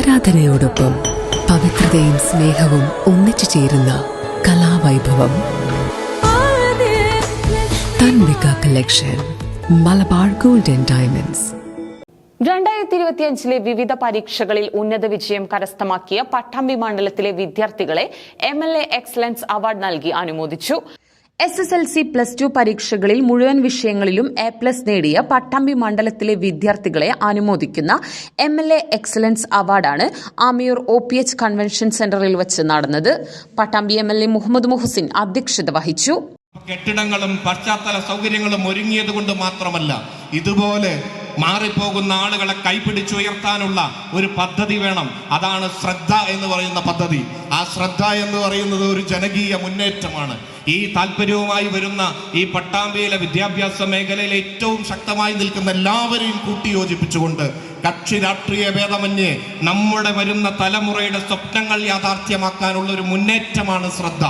ആരാധനയോടൊപ്പം പവിത്രതയും സ്നേഹവും ഒന്നിച്ചു ചേരുന്ന കലാവൈഭവം. Tanvika collection, Malabar Gold and Diamonds. 2025 വിവിധ പരീക്ഷകളിൽ ഉന്നത വിജയം കരസ്ഥമാക്കിയ പട്ടാമ്പി മണ്ഡലത്തിലെ വിദ്യാർത്ഥികളെ MLA എക്സലൻസ് അവാർഡ് നൽകി അനുമോദിച്ചു. SSLC +2 പരീക്ഷകളിൽ മുഴുവൻ വിഷയങ്ങളിലും A+ നേടിയ പട്ടാമ്പി മണ്ഡലത്തിലെ വിദ്യാർത്ഥികളെ അനുമോദിക്കുന്ന MLA എക്സലൻസ് അവാർഡാണ് ആമിയൂർ OPH കൺവെൻഷൻ സെന്ററിൽ വെച്ച് നടന്നത്. പട്ടാമ്പി MLA മുഹമ്മദ് മുഹസിൻ അധ്യക്ഷത വഹിച്ചു. കെട്ടിടങ്ങളും പശ്ചാത്തല സൗകര്യങ്ങളും ഒരുങ്ങിയത് കൊണ്ട് മാത്രമല്ല, ഇതുപോലെ മാറിപ്പോകുന്ന ആളുകളെ കൈപിടിച്ചുയർത്താനുള്ള ഒരു പദ്ധതി വേണം. അതാണ് ശ്രദ്ധ എന്ന് പറയുന്ന പദ്ധതി. ആ ശ്രദ്ധ എന്ന് പറയുന്നത് ഒരു ജനകീയ മുന്നേറ്റമാണ്. ഈ താല്പര്യവുമായി വരുന്ന ഈ പട്ടാമ്പിയിലെ വിദ്യാഭ്യാസ മേഖലയിൽ ഏറ്റവും ശക്തമായി നിൽക്കുന്ന എല്ലാവരെയും കൂട്ടിയോജിപ്പിച്ചുകൊണ്ട് കക്ഷി രാഷ്ട്രീയ ഭേദമന്യേ നമ്മുടെ വരുന്ന തലമുറയുടെ സ്വപ്നങ്ങൾ യാഥാർത്ഥ്യമാക്കാനുള്ള ഒരു മുന്നേറ്റമാണ് ശ്രദ്ധ.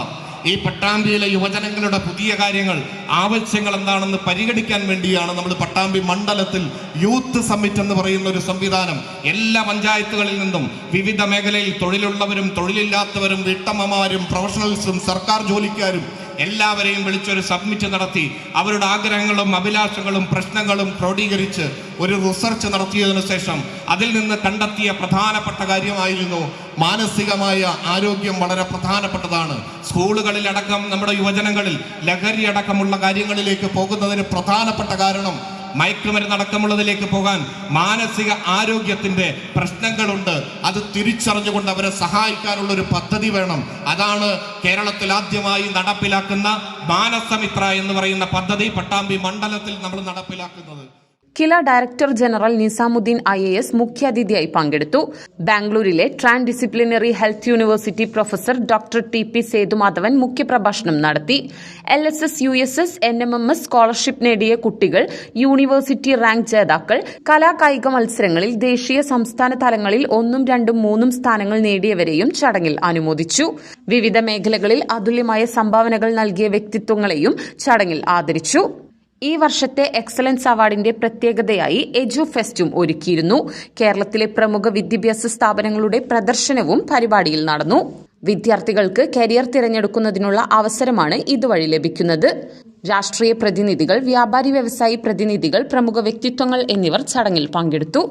ഈ പട്ടാമ്പിയിലെ യുവജനങ്ങളുടെ പുതിയ കാര്യങ്ങൾ, ആവശ്യങ്ങൾ എന്താണെന്ന് പരിഗണിക്കാൻ വേണ്ടിയാണ് നമ്മൾ പട്ടാമ്പി മണ്ഡലത്തിൽ യൂത്ത് സമ്മിറ്റ് എന്ന് പറയുന്ന ഒരു സംവിധാനം എല്ലാ പഞ്ചായത്തുകളിൽ നിന്നും വിവിധ മേഖലയിൽ തൊഴിലുള്ളവരും തൊഴിലില്ലാത്തവരും വീട്ടമ്മമാരും പ്രൊഫഷണൽസും സർക്കാർ ജോലിക്കാരും എല്ലാവരെയും വിളിച്ചൊരു സബ്മിറ്റ് നടത്തി അവരുടെ ആഗ്രഹങ്ങളും അഭിലാഷങ്ങളും പ്രശ്നങ്ങളും ക്രോഡീകരിച്ച് ഒരു റിസർച്ച് നടത്തിയതിനു ശേഷം അതിൽ നിന്ന് കണ്ടെത്തിയ പ്രധാനപ്പെട്ട കാര്യമായിരുന്നു മാനസികമായ ആരോഗ്യം വളരെ പ്രധാനപ്പെട്ടതാണ്. സ്കൂളുകളിലടക്കം നമ്മുടെ യുവജനങ്ങളിൽ ലഹരി അടക്കമുള്ള കാര്യങ്ങളിലേക്ക് പോകുന്നതിന് പ്രധാനപ്പെട്ട കാരണം മയക്കുമരുന്നടക്കമുള്ളതിലേക്ക് പോകാൻ മാനസിക ആരോഗ്യത്തിന്റെ പ്രശ്നങ്ങളുണ്ട്. അത് തിരിച്ചറിഞ്ഞുകൊണ്ട് അവരെ സഹായിക്കാനുള്ള ഒരു പദ്ധതി വേണം. അതാണ് കേരളത്തിൽ ആദ്യമായി നടപ്പിലാക്കുന്ന മാനസമിത്ര എന്ന് പറയുന്ന പദ്ധതി പട്ടാമ്പി മണ്ഡലത്തിൽ നമ്മൾ നടപ്പിലാക്കുന്നത്. Kila director general Nizamuddin IAS മുഖ്യാതിഥിയായി പങ്കെടുത്തു. ബാംഗ്ലൂരിലെ transdisciplinary health university professor doctor TP Sethumadhavan മുഖ്യപ്രഭാഷണം നടത്തി. LSS USS NMMS സ്കോളർഷിപ്പ് നേടിയ കുട്ടികൾ, യൂണിവേഴ്സിറ്റി റാങ്ക് ജേതാക്കൾ, കലാകായിക മത്സരങ്ങളിൽ ദേശീയ സംസ്ഥാന തലങ്ങളിൽ 1, 2, 3 സ്ഥാനങ്ങൾ നേടിയവരെയും ചടങ്ങിൽ അനുമോദിച്ചു. വിവിധ മേഖലകളിൽ അതുല്യമായ സംഭാവനകൾ നൽകിയ വ്യക്തിത്വങ്ങളെയും ചടങ്ങിൽ ആദരിച്ചു. ഈ വർഷത്തെ എക്സലൻസ് അവാർഡിന്റെ പ്രത്യേകതയായി എജുഫെസ്റ്റും ഒരുക്കിയിരുന്നു. കേരളത്തിലെ പ്രമുഖ വിദ്യാഭ്യാസ സ്ഥാപനങ്ങളുടെ പ്രദർശനവും പരിപാടിയിൽ നടന്നു. വിദ്യാർത്ഥികൾക്ക് കരിയർ തിരഞ്ഞെടുക്കുന്നതിനുള്ള അവസരമാണ് ഇതുവഴി ലഭിക്കുന്നത്. രാഷ്ട്രീയ പ്രതിനിധികൾ, വ്യാപാരി വ്യവസായി പ്രതിനിധികൾ, പ്രമുഖ വ്യക്തിത്വങ്ങൾ എന്നിവർ ചടങ്ങിൽ പങ്കെടുത്തു.